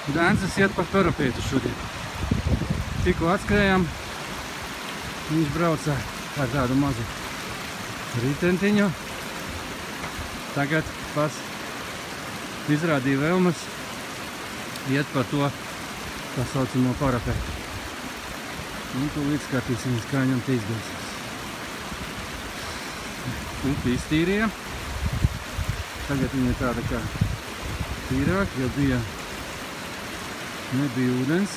Dēnces iet par parapeitu šodien. Tikko atskrējām, viņš brauca ar tādu mazu ritentiņu. Tagad pats izrādīja vēlmes iet par to tā saucamo parapeitu. Un tūlīt skatīsimies, kā viņam te izdosies. Upi iztīrīja. Tagad viņa ir tāda kā tīrāk, jo nebija ūdens.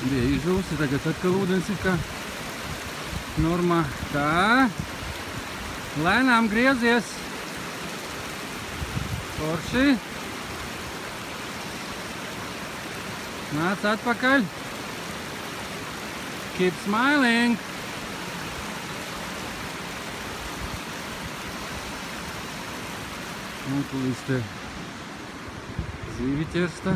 Bija izžūsi, tagad atkal ūdens ir kā normā. Tā. Lēnām griezies. Forši. Nāc atpakaļ. Keep smiling. Un tūlīt te zīvi ķersta.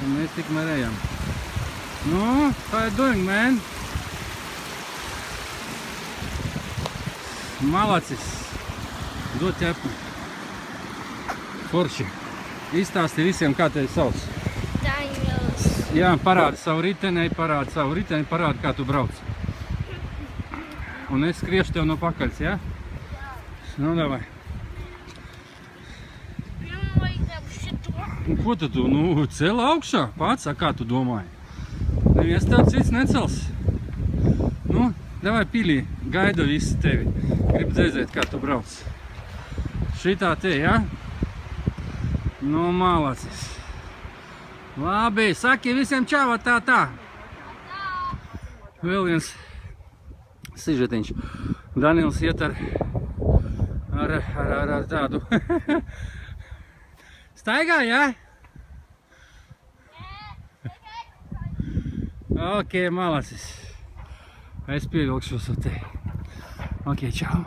Un mēs tikmēr ejam. Nu, how you doing, man? Malacis. Dod ķepni. Forši. Izstāsti visiem, kā tevi sauc. Daniels. Jā, parādi savu riteni, parādi, kā tu brauc. Un es skriešu tev no pakaļs, jā? Jā. Nu, davai. Un ko tad tu, cel augšā? Pats, kā tu domāji? Neviens tev cits necels. Nu, davai pilī, gaida visi tevi. Gribu dzēzēt, kā tu brauc. Šitā te, jā? Nu, malacis. Labi, saki visiem čau, tā. Vēl viens sižetiņš. Daniels iet ar tādu. Staigā, jā? Ok, malacis. Es pievilkšos ar tevi. Ok, čau.